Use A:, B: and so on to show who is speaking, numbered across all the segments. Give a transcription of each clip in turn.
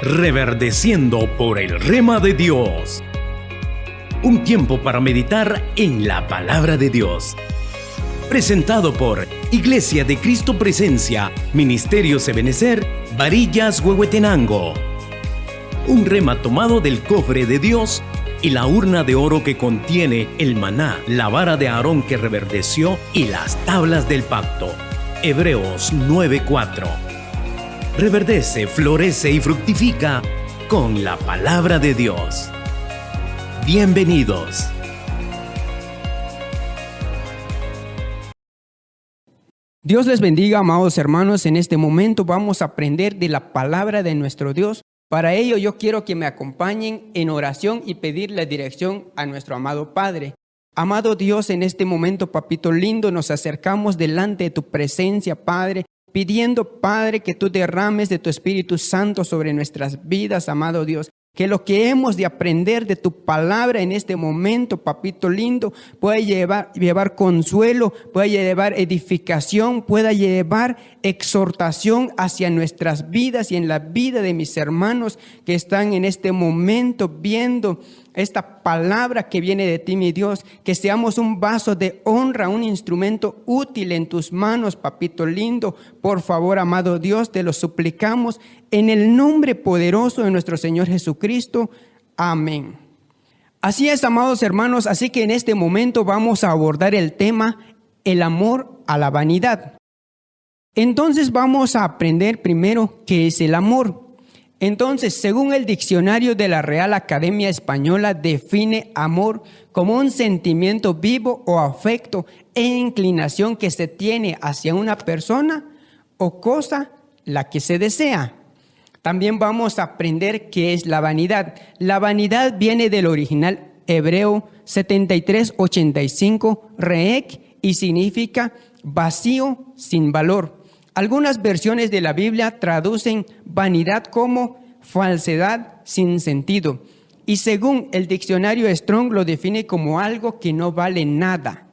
A: Reverdeciendo por el Rema de Dios. Un tiempo para meditar en la palabra de Dios. Presentado por Iglesia de Cristo Presencia, Ministerios Ebenezer, Varillas, Huehuetenango. Un rema tomado del cofre de Dios y la urna de oro que contiene el maná, la vara de Aarón que reverdeció y las tablas del pacto. Hebreos 9:4. Reverdece, florece y fructifica con la palabra de Dios. Bienvenidos.
B: Dios les bendiga, amados hermanos. En este momento vamos a aprender de la palabra de nuestro Dios. Para ello yo quiero que me acompañen en oración y pedir la dirección a nuestro amado Padre. Amado Dios, en este momento, papito lindo, nos acercamos delante de tu presencia, Padre, pidiendo, Padre, que tú derrames de tu Espíritu Santo sobre nuestras vidas, amado Dios. Que lo que hemos de aprender de tu palabra en este momento, papito lindo, pueda llevar consuelo, pueda llevar edificación, pueda llevar exhortación hacia nuestras vidas y en la vida de mis hermanos que están en este momento viendo esta palabra que viene de ti, mi Dios. Que seamos un vaso de honra, un instrumento útil en tus manos, papito lindo. Por favor, amado Dios, te lo suplicamos en el nombre poderoso de nuestro Señor Jesucristo. Amén. Así es, amados hermanos, así que en este momento vamos a abordar el tema, el amor a la vanidad. Entonces vamos a aprender primero qué es el amor. Entonces, según el diccionario de la Real Academia Española, define amor como un sentimiento vivo o afecto e inclinación que se tiene hacia una persona o cosa la que se desea. También vamos a aprender qué es la vanidad. La vanidad viene del original hebreo 7385 reek y significa vacío, sin valor. Algunas versiones de la Biblia traducen vanidad como falsedad sin sentido. Y según el diccionario Strong lo define como algo que no vale nada.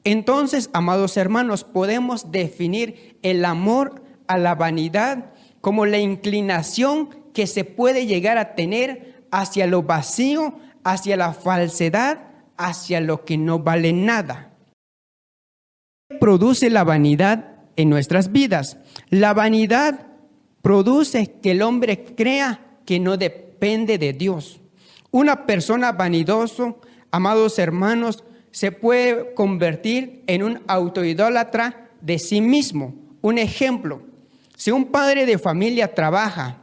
B: Entonces, amados hermanos, podemos definir el amor a la vanidad como la inclinación que se puede llegar a tener hacia lo vacío, hacia la falsedad, hacia lo que no vale nada. ¿Qué produce la vanidad en nuestras vidas? La vanidad produce que el hombre crea que no depende de Dios. Una persona vanidoso, amados hermanos, se puede convertir en un autoidólatra de sí mismo. Un ejemplo: si un padre de familia trabaja,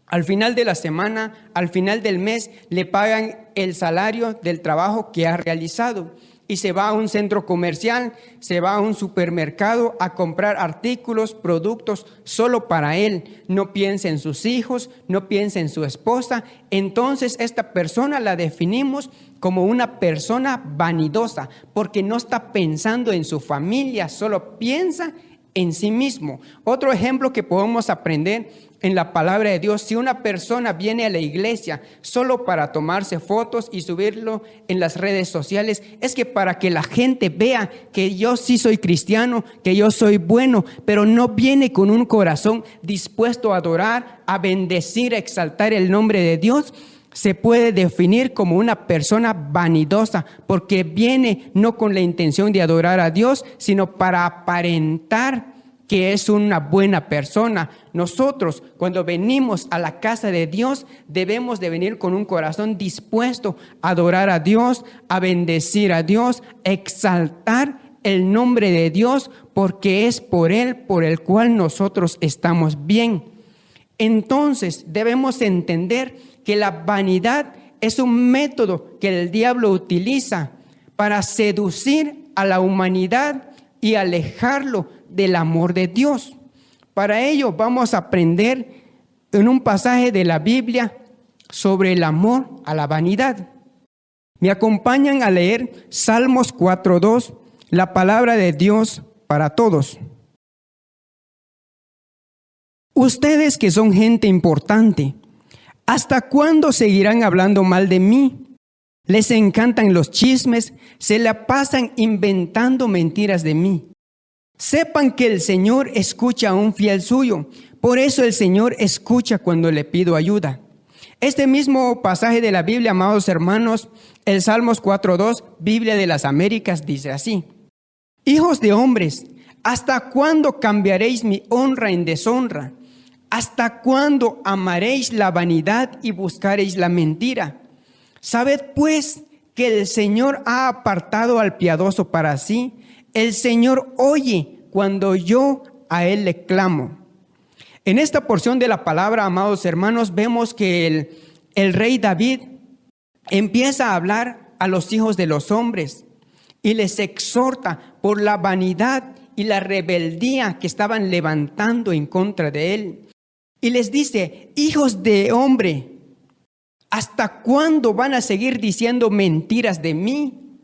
B: al final de la semana, al final del mes, le pagan el salario del trabajo que ha realizado y se va a un centro comercial, se va a un supermercado a comprar artículos, productos solo para él. No piensa en sus hijos, no piensa en su esposa. Entonces esta persona la definimos como una persona vanidosa porque no está pensando en su familia, solo piensa en sí mismo. Otro ejemplo que podemos aprender en la palabra de Dios: si una persona viene a la iglesia solo para tomarse fotos y subirlo en las redes sociales, es que para que la gente vea que yo sí soy cristiano, que yo soy bueno, pero no viene con un corazón dispuesto a adorar, a bendecir, a exaltar el nombre de Dios, se puede definir como una persona vanidosa, porque viene no con la intención de adorar a Dios, sino para aparentar que es una buena persona. Nosotros, cuando venimos a la casa de Dios, debemos de venir con un corazón dispuesto a adorar a Dios, a bendecir a Dios, a exaltar el nombre de Dios, porque es por Él por el cual nosotros estamos bien. Entonces, debemos entender que la vanidad es un método que el diablo utiliza para seducir a la humanidad y alejarlo del amor de Dios. Para ello vamos a aprender en un pasaje de la Biblia sobre el amor a la vanidad. Me acompañan a leer Salmos 4:2, la palabra de Dios para todos. Ustedes que son gente importante, ¿hasta cuándo seguirán hablando mal de mí? Les encantan los chismes, se la pasan inventando mentiras de mí. Sepan que el Señor escucha a un fiel suyo, Por eso el Señor escucha cuando le pido ayuda. Este mismo pasaje de la Biblia, amados hermanos, el Salmos 4:2, Biblia de las Américas, dice así: hijos de hombres, ¿hasta cuándo cambiaréis mi honra en deshonra? ¿Hasta cuándo amaréis la vanidad y buscaréis la mentira? Sabed pues que el Señor ha apartado al piadoso para sí. El Señor oye cuando yo a Él le clamo. En esta porción de la palabra, amados hermanos, vemos que el rey David empieza a hablar a los hijos de los hombres y les exhorta por la vanidad y la rebeldía que estaban levantando en contra de él. Y les dice: hijos de hombre, ¿hasta cuándo van a seguir diciendo mentiras de mí?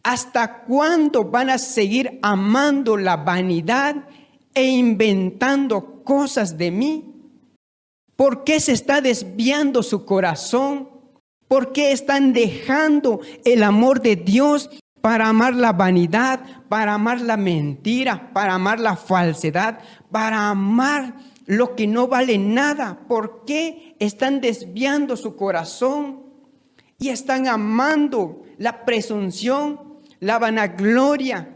B: ¿Hasta cuándo van a seguir amando la vanidad e inventando cosas de mí? ¿Por qué se está desviando su corazón? ¿Por qué están dejando el amor de Dios para amar la vanidad, para amar la mentira, para amar la falsedad, para amar lo que no vale nada? ¿Por qué están desviando su corazón y están amando la presunción, la vanagloria,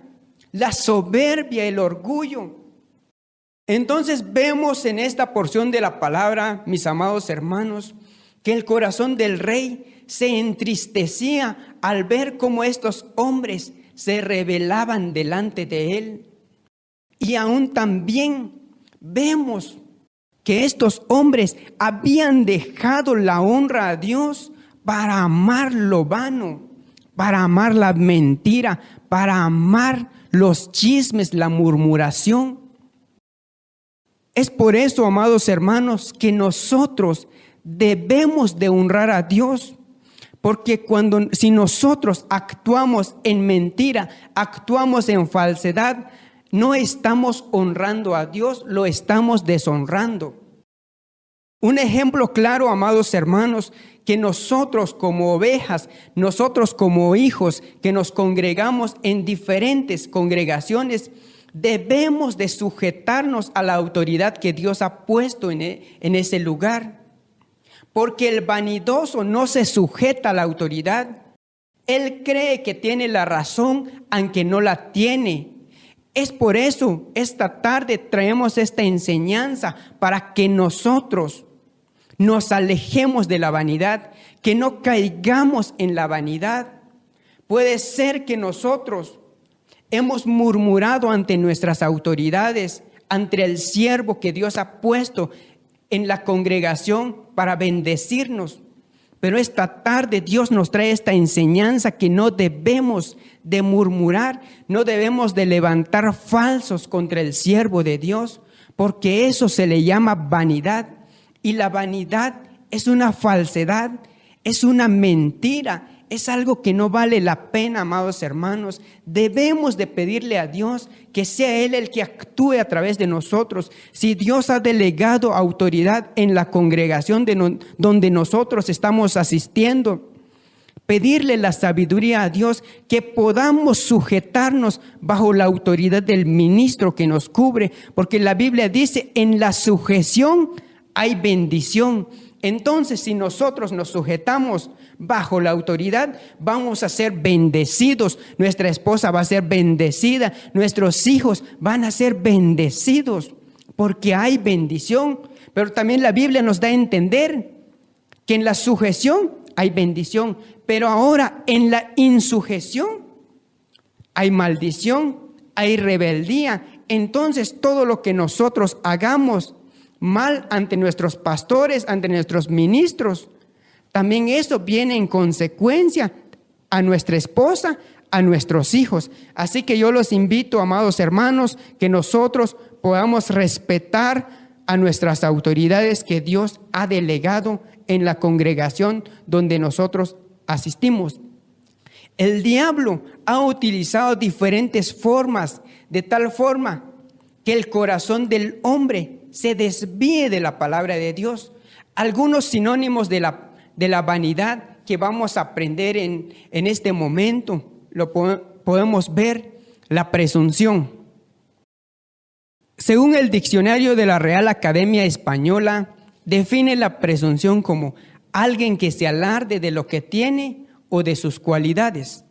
B: la soberbia, el orgullo? Entonces vemos en esta porción de la palabra, mis amados hermanos, que el corazón del rey se entristecía al ver cómo estos hombres se rebelaban delante de él. Y aún también vemos que estos hombres habían dejado la honra a Dios para amar lo vano, para amar la mentira, para amar los chismes, la murmuración. Es por eso, amados hermanos, que nosotros debemos de honrar a Dios, porque si nosotros actuamos en mentira, actuamos en falsedad, no estamos honrando a Dios, lo estamos deshonrando. Un ejemplo claro, amados hermanos, que nosotros como ovejas, nosotros como hijos que nos congregamos en diferentes congregaciones, debemos de sujetarnos a la autoridad que Dios ha puesto en ese lugar. Porque el vanidoso no se sujeta a la autoridad. Él cree que tiene la razón, aunque no la tiene. Es por eso, esta tarde traemos esta enseñanza para que nosotros nos alejemos de la vanidad, que no caigamos en la vanidad. Puede ser que nosotros hemos murmurado ante nuestras autoridades, ante el siervo que Dios ha puesto en la congregación para bendecirnos. Pero esta tarde Dios nos trae esta enseñanza que no debemos de murmurar, no debemos de levantar falsos contra el siervo de Dios, porque eso se le llama vanidad. Y la vanidad es una falsedad, es una mentira, es algo que no vale la pena, amados hermanos. Debemos de pedirle a Dios que sea Él el que actúe a través de nosotros. Si Dios ha delegado autoridad en la congregación donde nosotros estamos asistiendo, pedirle la sabiduría a Dios, que podamos sujetarnos bajo la autoridad del ministro que nos cubre, porque la Biblia dice: en la sujeción hay bendición. Entonces, si nosotros nos sujetamos bajo la autoridad, vamos a ser bendecidos. Nuestra esposa va a ser bendecida, nuestros hijos van a ser bendecidos, porque hay bendición. Pero también la Biblia nos da a entender que en la sujeción hay bendición, pero ahora en la insujeción hay maldición, hay rebeldía. Entonces, todo lo que nosotros hagamos mal ante nuestros pastores, ante nuestros ministros, también eso viene en consecuencia a nuestra esposa, a nuestros hijos. Así que yo los invito, amados hermanos, que nosotros podamos respetar a nuestras autoridades que Dios ha delegado en la congregación donde nosotros asistimos. El diablo ha utilizado diferentes formas, de tal forma que el corazón del hombre se desvíe de la palabra de Dios. Algunos sinónimos de la vanidad que vamos a aprender en este momento, lo podemos ver: la presunción. Según el diccionario de la Real Academia Española, define la presunción como alguien que se alarde de lo que tiene o de sus cualidades.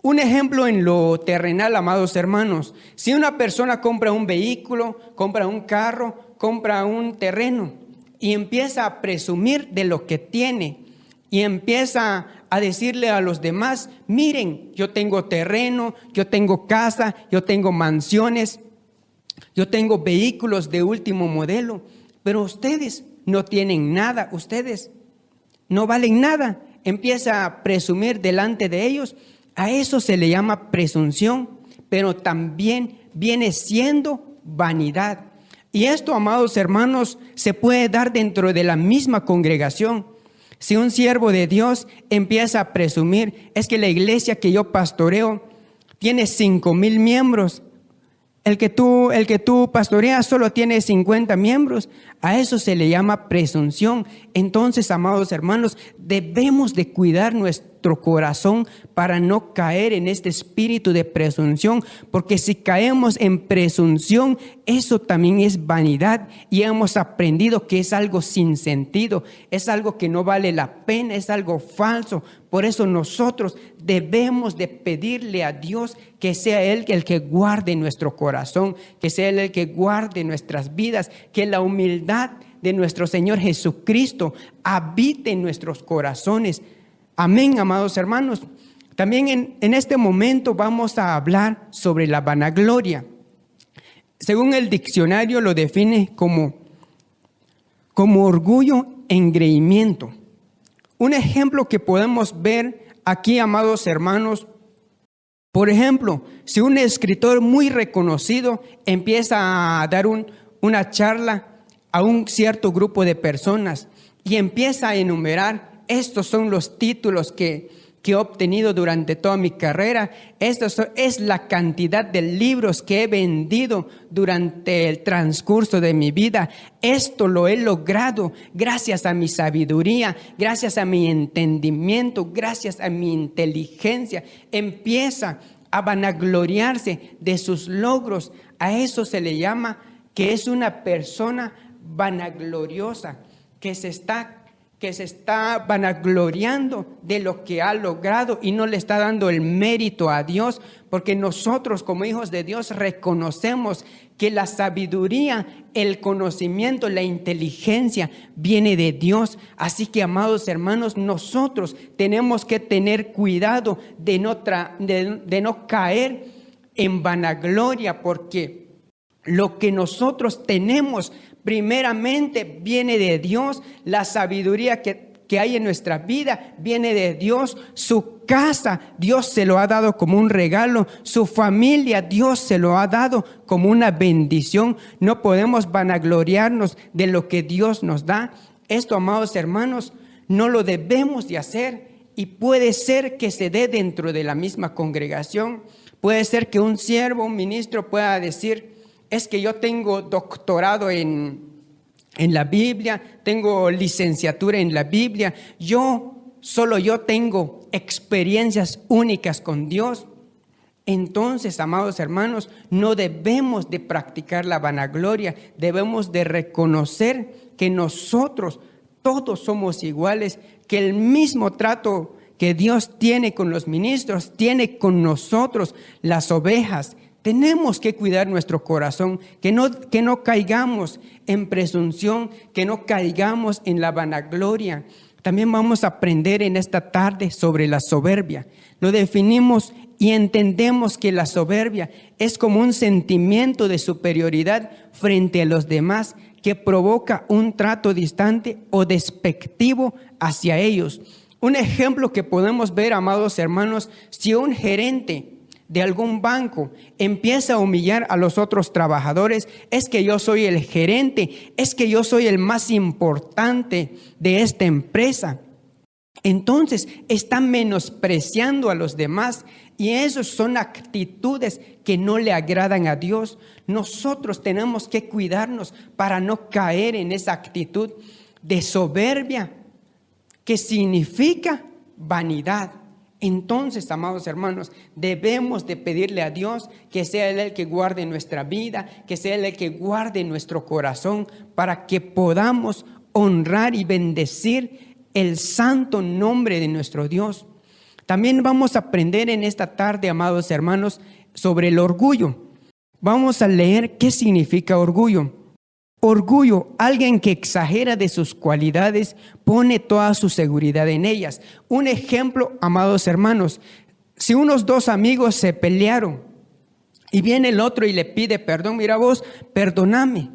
B: Un ejemplo en lo terrenal, amados hermanos: si una persona compra un vehículo, compra un carro, compra un terreno y empieza a presumir de lo que tiene y empieza a decirle a los demás: miren, yo tengo terreno, yo tengo casa, yo tengo mansiones, yo tengo vehículos de último modelo, pero ustedes no tienen nada, ustedes no valen nada. Empieza a presumir delante de ellos. A eso se le llama presunción, pero también viene siendo vanidad. Y esto, amados hermanos, se puede dar dentro de la misma congregación. Si un siervo de Dios empieza a presumir: es que la iglesia que yo pastoreo tiene 5,000 miembros, el que tú pastoreas solo tiene 50 miembros, a eso se le llama presunción. Entonces, amados hermanos, debemos de cuidar nuestro corazón para no caer en este espíritu de presunción, porque si caemos en presunción, eso también es vanidad, y hemos aprendido que es algo sin sentido, es algo que no vale la pena, es algo falso. Por eso nosotros debemos de pedirle a Dios que sea Él el que guarde nuestro corazón, que sea Él el que guarde nuestras vidas, que la humildad de nuestro Señor Jesucristo habite en nuestros corazones. Amén, amados hermanos. También en este momento vamos a hablar sobre la vanagloria. Según el diccionario lo define como orgullo, engreimiento. Un ejemplo que podemos ver aquí, amados hermanos: por ejemplo, si un escritor muy reconocido empieza a dar una charla a un cierto grupo de personas y empieza a enumerar: estos son los títulos que he obtenido durante toda mi carrera, esto es la cantidad de libros que he vendido durante el transcurso de mi vida, esto lo he logrado gracias a mi sabiduría, gracias a mi entendimiento, gracias a mi inteligencia. Empieza a vanagloriarse de sus logros. A eso se le llama que es una persona vanagloriosa, que se está vanagloriando de lo que ha logrado y no le está dando el mérito a Dios, porque nosotros como hijos de Dios reconocemos que la sabiduría, el conocimiento, la inteligencia viene de Dios. Así que, amados hermanos, nosotros tenemos que tener cuidado de no caer en vanagloria, porque lo que nosotros tenemos primeramente viene de Dios. La sabiduría que hay en nuestra vida viene de Dios. Su casa, Dios se lo ha dado como un regalo. Su familia, Dios se lo ha dado como una bendición. No podemos vanagloriarnos de lo que Dios nos da. Esto, amados hermanos, no lo debemos de hacer, y puede ser que se dé dentro de la misma congregación. Puede ser que un siervo, un ministro pueda decir: es que yo tengo doctorado en la Biblia, tengo licenciatura en la Biblia, solo yo tengo experiencias únicas con Dios. Entonces, amados hermanos, no debemos de practicar la vanagloria, debemos de reconocer que nosotros todos somos iguales, que el mismo trato que Dios tiene con los ministros, tiene con nosotros, las ovejas. Tenemos que cuidar nuestro corazón, que no caigamos en presunción, que no caigamos en la vanagloria. También vamos a aprender en esta tarde sobre la soberbia. Lo definimos y entendemos que la soberbia es como un sentimiento de superioridad frente a los demás que provoca un trato distante o despectivo hacia ellos. Un ejemplo que podemos ver, amados hermanos: si un gerente de algún banco empieza a humillar a los otros trabajadores: es que yo soy el gerente, es que yo soy el más importante de esta empresa. Entonces está menospreciando a los demás, y esas son actitudes que no le agradan a Dios. Nosotros tenemos que cuidarnos para no caer en esa actitud de soberbia, que significa vanidad. Entonces, amados hermanos, debemos de pedirle a Dios que sea Él el que guarde nuestra vida, que sea Él el que guarde nuestro corazón, para que podamos honrar y bendecir el santo nombre de nuestro Dios. También vamos a aprender en esta tarde, amados hermanos, sobre el orgullo. Vamos a leer qué significa orgullo. Orgullo, alguien que exagera de sus cualidades, pone toda su seguridad en ellas. Un ejemplo, amados hermanos, si unos dos amigos se pelearon y viene el otro y le pide perdón, mira vos, perdóname.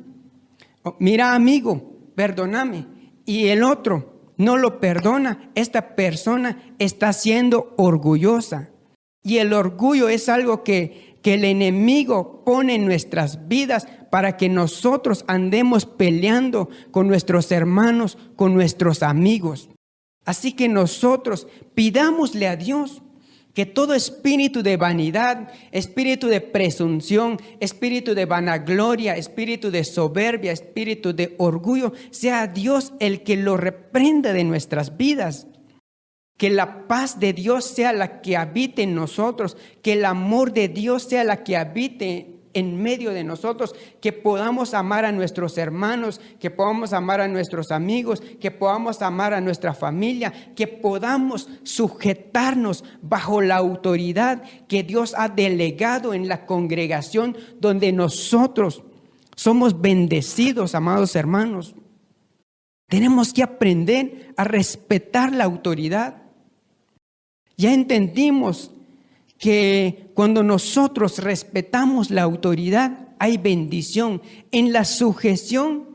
B: Mira amigo, perdóname. Y el otro no lo perdona. Esta persona está siendo orgullosa. Y el orgullo es algo que el enemigo pone en nuestras vidas para que nosotros andemos peleando con nuestros hermanos, con nuestros amigos. Así que nosotros pidámosle a Dios que todo espíritu de vanidad, espíritu de presunción, espíritu de vanagloria, espíritu de soberbia, espíritu de orgullo, sea Dios el que lo reprenda de nuestras vidas. Que la paz de Dios sea la que habite en nosotros, que el amor de Dios sea la que habite en medio de nosotros, que podamos amar a nuestros hermanos, que podamos amar a nuestros amigos, que podamos amar a nuestra familia, que podamos sujetarnos bajo la autoridad que Dios ha delegado en la congregación donde nosotros somos bendecidos, amados hermanos. Tenemos que aprender a respetar la autoridad. Ya entendimos que cuando nosotros respetamos la autoridad, hay bendición. En la sujeción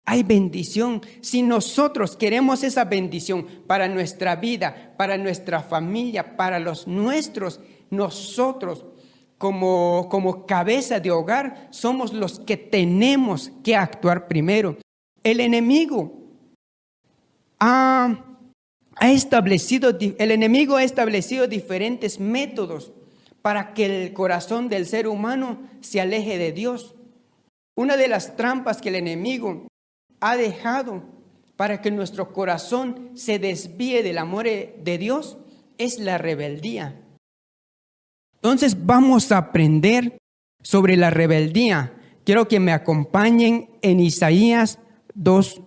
B: hay bendición. Si nosotros queremos esa bendición para nuestra vida, para nuestra familia, para los nuestros, nosotros como cabeza de hogar somos los que tenemos que actuar primero. El enemigo el enemigo ha establecido diferentes métodos para que el corazón del ser humano se aleje de Dios. Una de las trampas que el enemigo ha dejado para que nuestro corazón se desvíe del amor de Dios es la rebeldía. Entonces vamos a aprender sobre la rebeldía. Quiero que me acompañen en Isaías 2.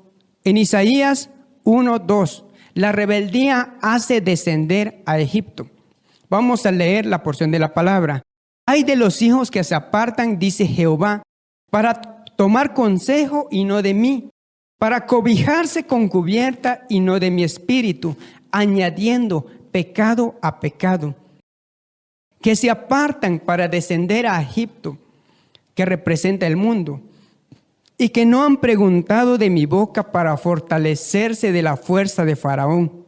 B: En Isaías 1:2. La rebeldía hace descender a Egipto. Vamos a leer la porción de la palabra. Ay de los hijos que se apartan, dice Jehová, para tomar consejo y no de mí, para cobijarse con cubierta y no de mi espíritu, añadiendo pecado a pecado. Que se apartan para descender a Egipto, que representa el mundo, y que no han preguntado de mi boca para fortalecerse de la fuerza de Faraón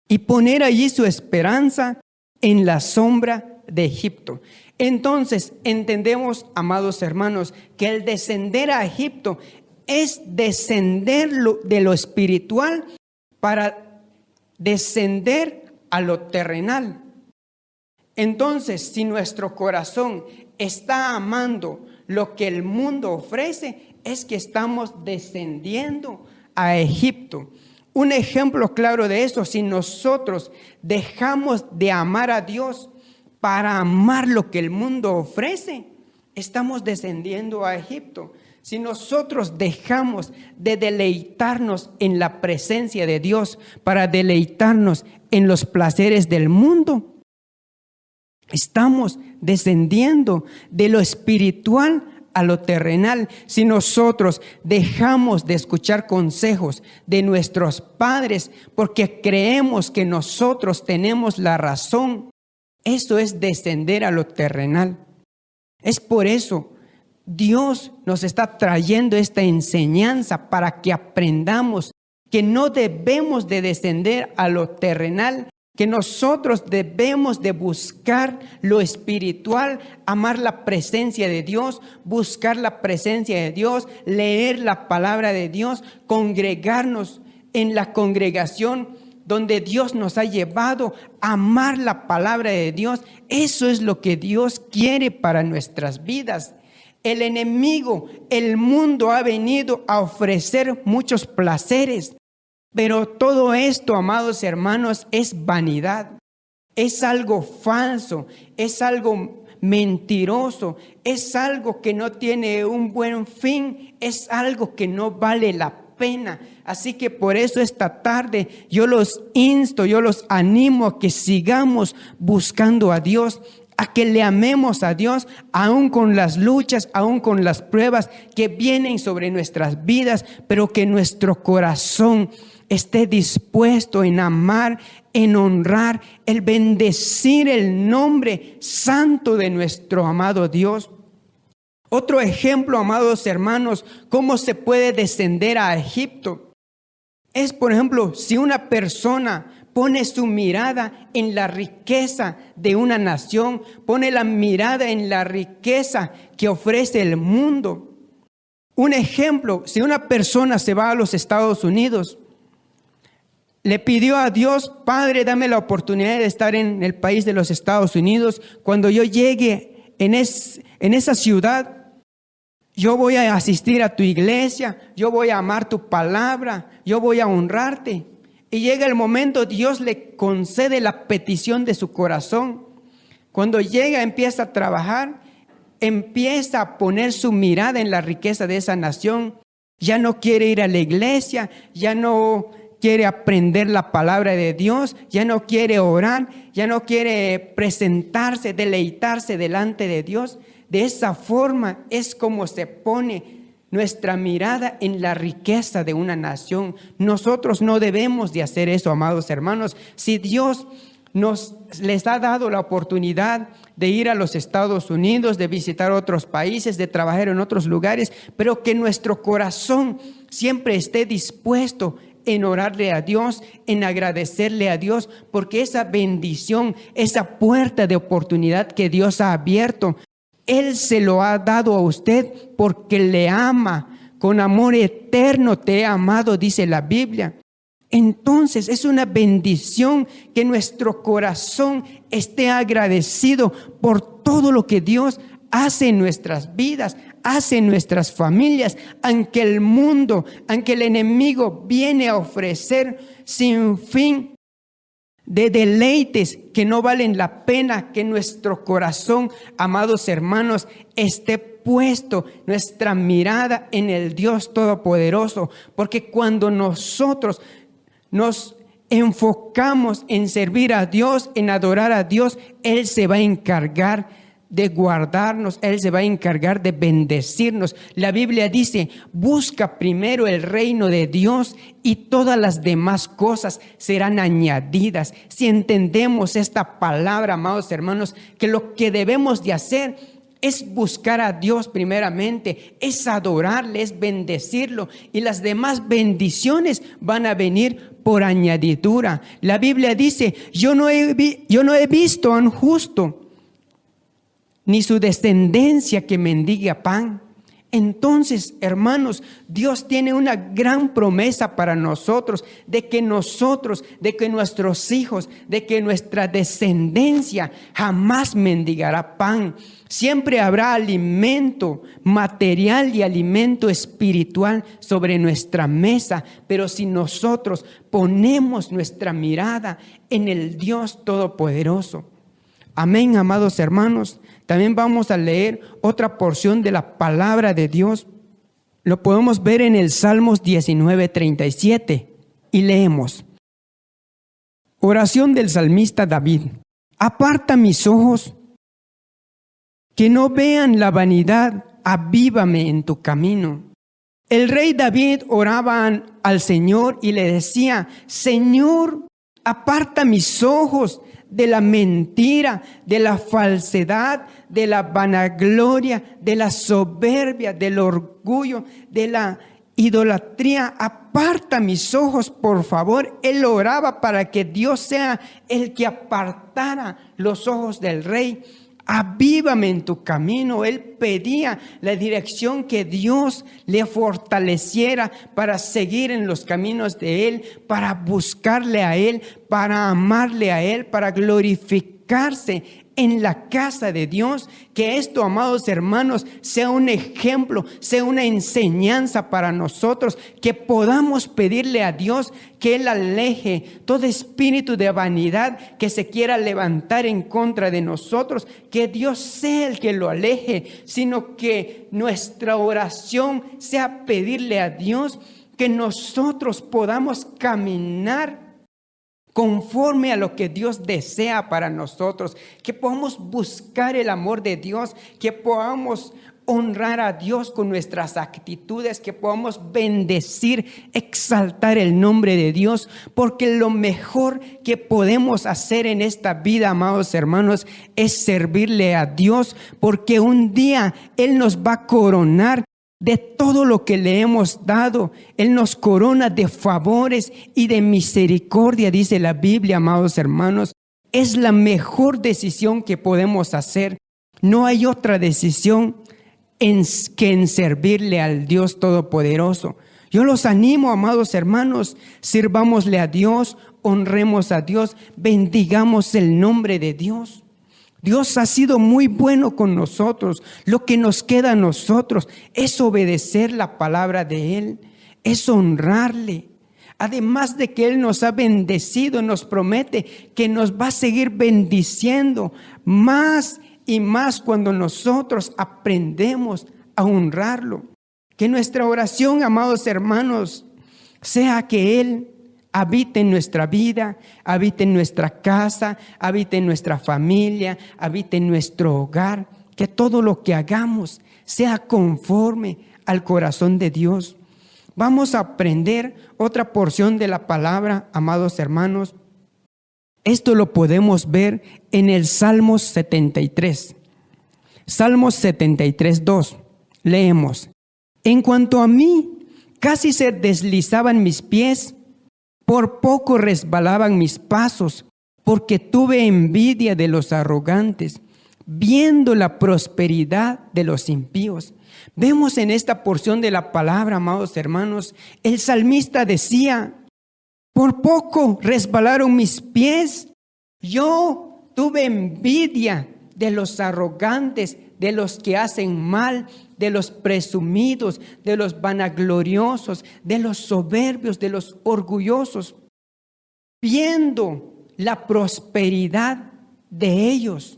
B: y poner allí su esperanza en la sombra de Egipto. Entonces entendemos, amados hermanos, que el descender a Egipto es descender de lo espiritual para descender a lo terrenal. Entonces, si nuestro corazón está amando lo que el mundo ofrece, es que estamos descendiendo a Egipto. Un ejemplo claro de eso, si nosotros dejamos de amar a Dios para amar lo que el mundo ofrece, estamos descendiendo a Egipto. Si nosotros dejamos de deleitarnos en la presencia de Dios para deleitarnos en los placeres del mundo, estamos descendiendo de lo espiritual a lo terrenal. Si nosotros dejamos de escuchar consejos de nuestros padres porque creemos que nosotros tenemos la razón, eso es descender a lo terrenal. Es por eso Dios nos está trayendo esta enseñanza para que aprendamos que no debemos de descender a lo terrenal, que nosotros debemos de buscar lo espiritual, amar la presencia de Dios, buscar la presencia de Dios, leer la palabra de Dios, congregarnos en la congregación donde Dios nos ha llevado, a amar la palabra de Dios. Eso es lo que Dios quiere para nuestras vidas. El enemigo, el mundo ha venido a ofrecer muchos placeres. Pero todo esto, amados hermanos, es vanidad. es algo falso, es algo mentiroso, es algo que no tiene un buen fin, es algo que no vale la pena. Así que por eso esta tarde yo los insto, yo los animo a que sigamos buscando a Dios, a que le amemos a Dios, aún con las luchas, aún con las pruebas que vienen sobre nuestras vidas, pero que nuestro corazón esté dispuesto en amar, en honrar, en bendecir el nombre santo de nuestro amado Dios. Otro ejemplo, amados hermanos, cómo se puede descender a Egipto. Es, por ejemplo, si una persona pone su mirada en la riqueza de una nación, pone la mirada en la riqueza que ofrece el mundo. Un ejemplo, si una persona se va a los Estados Unidos, le pidió a Dios: Padre, dame la oportunidad de estar en el país de los Estados Unidos. Cuando yo llegue en esa ciudad, yo voy a asistir a tu iglesia, yo voy a amar tu palabra, yo voy a honrarte. Y llega el momento, Dios le concede la petición de su corazón. Cuando llega, empieza a trabajar, empieza a poner su mirada en la riqueza de esa nación. Ya no quiere ir a la iglesia, ya no quiere aprender la palabra de Dios, ya no quiere orar, ya no quiere presentarse, deleitarse delante de Dios. De esa forma es como se pone nuestra mirada en la riqueza de una nación. Nosotros no debemos de hacer eso, amados hermanos. Si Dios les ha dado la oportunidad de ir a los Estados Unidos, de visitar otros países, de trabajar en otros lugares, pero que nuestro corazón siempre esté dispuesto en orarle a Dios, en agradecerle a Dios, porque esa bendición, esa puerta de oportunidad que Dios ha abierto, Él se lo ha dado a usted porque le ama. Con amor eterno te he amado, dice la Biblia. Entonces es una bendición que nuestro corazón esté agradecido por todo lo que Dios hace en nuestras vidas, hace en nuestras familias, aunque el mundo, aunque el enemigo viene a ofrecer sin fin de deleites que no valen la pena, que nuestro corazón, amados hermanos, esté puesto nuestra mirada en el Dios Todopoderoso, porque cuando nosotros nos enfocamos en servir a Dios, en adorar a Dios, Él se va a encargar de guardarnos, Él se va a encargar de bendecirnos. La Biblia dice: busca primero el reino de Dios y todas las demás cosas serán añadidas. Si entendemos esta palabra, amados hermanos, que lo que debemos de hacer es buscar a Dios primeramente, es adorarle, es bendecirlo, y las demás bendiciones van a venir por añadidura. La Biblia dice: yo no he visto a un justo ni su descendencia que mendiga pan. Entonces, hermanos, Dios tiene una gran promesa para nosotros, de que nuestros hijos, de que nuestra descendencia jamás mendigará pan. Siempre habrá alimento material y alimento espiritual sobre nuestra mesa, pero si nosotros ponemos nuestra mirada en el Dios Todopoderoso. Amén, amados hermanos. También vamos a leer otra porción de la palabra de Dios. Lo podemos ver en el Salmos 19:37 y leemos: oración del salmista David. Aparta mis ojos, que no vean la vanidad, avívame en tu camino. El rey David oraba al Señor y le decía: Señor, aparta mis ojos de la mentira, de la falsedad, de la vanagloria, de la soberbia, del orgullo, de la idolatría. Aparta mis ojos, por favor. Él oraba para que Dios sea el que apartara los ojos del rey. Avívame en tu camino. Él pedía la dirección, que Dios le fortaleciera para seguir en los caminos de Él, para buscarle a Él, para amarle a Él, para glorificarse en la casa de Dios. Que esto, amados hermanos, sea un ejemplo, sea una enseñanza para nosotros, que podamos pedirle a Dios que Él aleje todo espíritu de vanidad que se quiera levantar en contra de nosotros, que Dios sea el que lo aleje, sino que nuestra oración sea pedirle a Dios que nosotros podamos caminar conforme a lo que Dios desea para nosotros, que podamos buscar el amor de Dios, que podamos honrar a Dios con nuestras actitudes, que podamos bendecir, exaltar el nombre de Dios, porque lo mejor que podemos hacer en esta vida, amados hermanos, es servirle a Dios, porque un día Él nos va a coronar de todo lo que le hemos dado. Él nos corona de favores y de misericordia, dice la Biblia, amados hermanos. Es la mejor decisión que podemos hacer. No hay otra decisión que en servirle al Dios Todopoderoso. Yo los animo, amados hermanos, sirvámosle a Dios, honremos a Dios, bendigamos el nombre de Dios. Dios ha sido muy bueno con nosotros. Lo que nos queda a nosotros es obedecer la palabra de Él, es honrarle. Además de que Él nos ha bendecido, nos promete que nos va a seguir bendiciendo más y más cuando nosotros aprendemos a honrarlo. Que nuestra oración, amados hermanos, sea que Él habite en nuestra vida, habite en nuestra casa, habite en nuestra familia, habite en nuestro hogar. Que todo lo que hagamos sea conforme al corazón de Dios. Vamos a aprender otra porción de la palabra, amados hermanos. Esto lo podemos ver en el Salmo 73. Salmo 73, 2. Leemos: en cuanto a mí, casi se deslizaban mis pies, por poco resbalaban mis pasos, porque tuve envidia de los arrogantes, viendo la prosperidad de los impíos. Vemos en esta porción de la palabra, amados hermanos, el salmista decía: por poco resbalaron mis pies. Yo tuve envidia de los arrogantes, de los que hacen mal, de los presumidos, de los vanagloriosos, de los soberbios, de los orgullosos, viendo la prosperidad de ellos.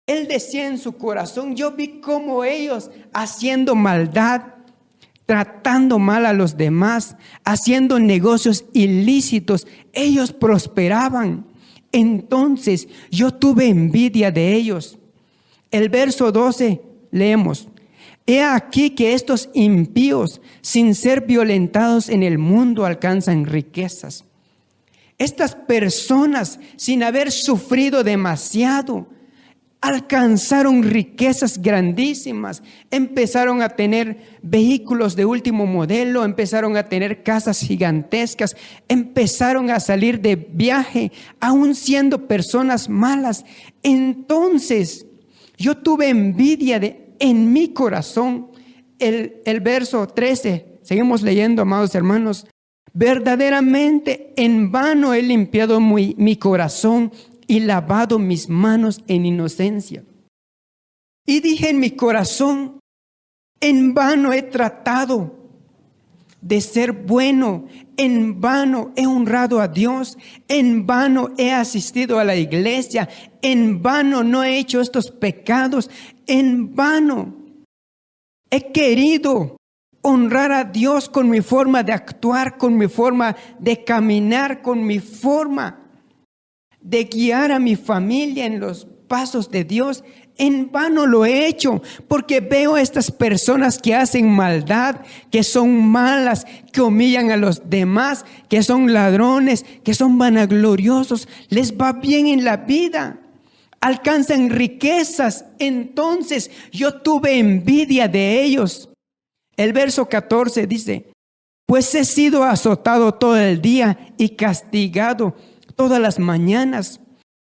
B: Él decía en su corazón: yo vi cómo ellos, haciendo maldad, tratando mal a los demás, haciendo negocios ilícitos, ellos prosperaban. Entonces yo tuve envidia de ellos. El verso 12 leemos: he aquí que estos impíos, sin ser violentados en el mundo, alcanzan riquezas. Estas personas, sin haber sufrido demasiado, alcanzaron riquezas grandísimas. Empezaron a tener vehículos de último modelo, empezaron a tener casas gigantescas, empezaron a salir de viaje, aún siendo personas malas. Entonces yo tuve envidia en mi corazón. El verso 13, seguimos leyendo, amados hermanos: verdaderamente en vano he limpiado mi corazón y lavado mis manos en inocencia. Y dije en mi corazón: en vano he tratado de ser bueno, en vano he honrado a Dios, en vano he asistido a la iglesia, en vano no he hecho estos pecados, en vano he querido honrar a Dios con mi forma de actuar, con mi forma de caminar, con mi forma de guiar a mi familia en los pasos de Dios. En vano lo he hecho, porque veo a estas personas que hacen maldad, que son malas, que humillan a los demás, que son ladrones, que son vanagloriosos. Les va bien en la vida, alcanzan riquezas. Entonces yo tuve envidia de ellos. El verso 14 dice: pues he sido azotado todo el día y castigado todas las mañanas.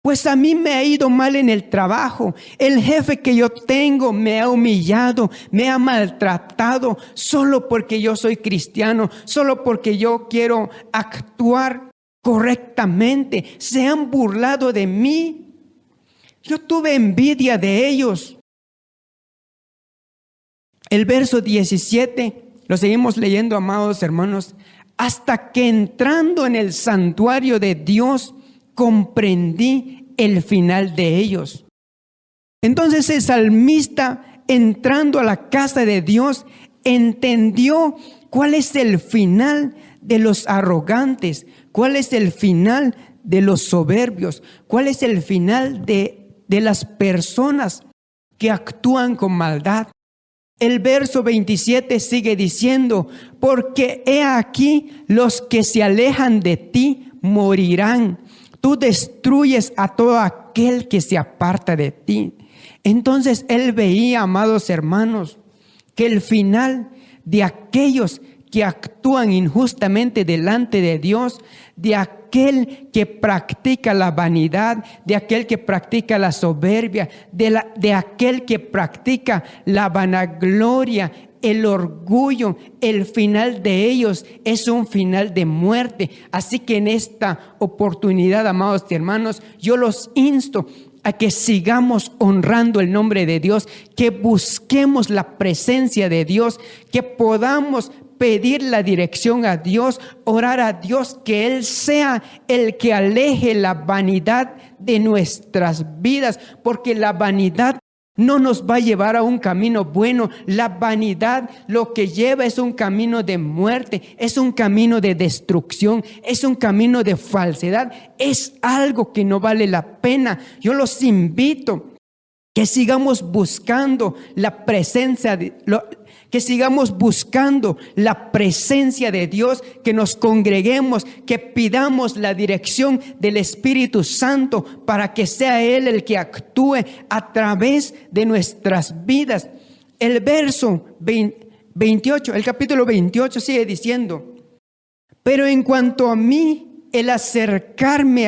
B: Pues a mí me ha ido mal en el trabajo. El jefe que yo tengo me ha humillado, me ha maltratado, solo porque yo soy cristiano, solo porque yo quiero actuar correctamente. Se han burlado de mí. Yo tuve envidia de ellos. El verso 17, lo seguimos leyendo, amados hermanos. Hasta que entrando en el santuario de Dios, comprendí el final de ellos. Entonces el salmista, entrando a la casa de Dios, entendió cuál es el final de los arrogantes, cuál es el final de los soberbios, cuál es el final de las personas que actúan con maldad. El verso 27 sigue diciendo, porque he aquí los que se alejan de ti morirán. Tú destruyes a todo aquel que se aparta de ti. Entonces él veía, amados hermanos, que el final de aquellos que actúan injustamente delante de Dios, de aquel que practica la vanidad, de aquel que practica la soberbia, de aquel que practica la vanagloria, el orgullo, el final de ellos es un final de muerte. Así que en esta oportunidad, amados hermanos, yo los insto a que sigamos honrando el nombre de Dios, que busquemos la presencia de Dios, que podamos pedir la dirección a Dios, orar a Dios, que Él sea el que aleje la vanidad de nuestras vidas, porque la vanidad no nos va a llevar a un camino bueno. La vanidad lo que lleva es un camino de muerte, es un camino de destrucción, es un camino de falsedad, es algo que no vale la pena. Yo los invito que sigamos buscando la presencia de Dios, que nos congreguemos, que pidamos la dirección del Espíritu Santo para que sea Él el que actúe a través de nuestras vidas. El verso 28, el capítulo 28 sigue diciendo, pero en cuanto a mí, el acercarme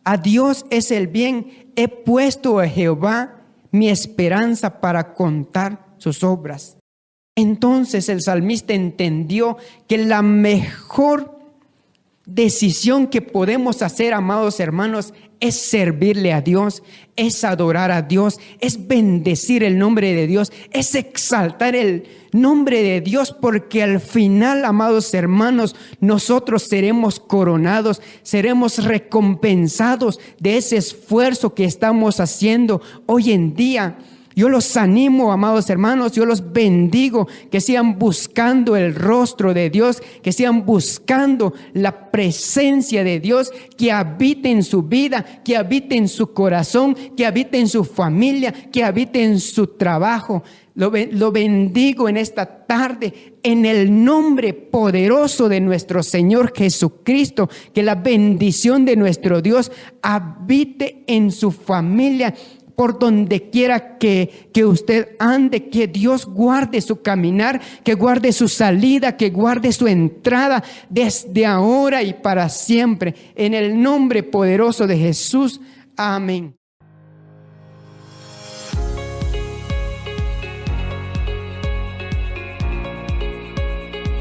B: a Dios es el bien. He puesto a Jehová mi esperanza para contar sus obras. Entonces el salmista entendió que la mejor decisión que podemos hacer, amados hermanos, es servirle a Dios, es adorar a Dios, es bendecir el nombre de Dios, es exaltar el nombre de Dios, porque al final, amados hermanos, nosotros seremos coronados, seremos recompensados de ese esfuerzo que estamos haciendo hoy en día. Yo los animo, amados hermanos, yo los bendigo, que sigan buscando el rostro de Dios, que sigan buscando la presencia de Dios, que habite en su vida, que habite en su corazón, que habite en su familia, que habite en su trabajo. Lo bendigo en esta tarde en el nombre poderoso de nuestro Señor Jesucristo. Que la bendición de nuestro Dios habite en su familia, por donde quiera que usted ande. Que Dios guarde su caminar, que guarde su salida, que guarde su entrada desde ahora y para siempre. En el nombre poderoso de Jesús. Amén.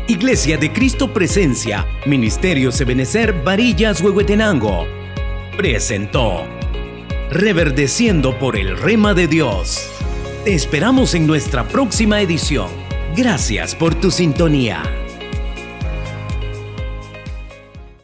A: Iglesia de Cristo Presencia, Ministerio Ebenezer Varillas, Huehuetenango, presentó Reverdeciendo por el Rema de Dios. Te esperamos en nuestra próxima edición. Gracias por tu sintonía.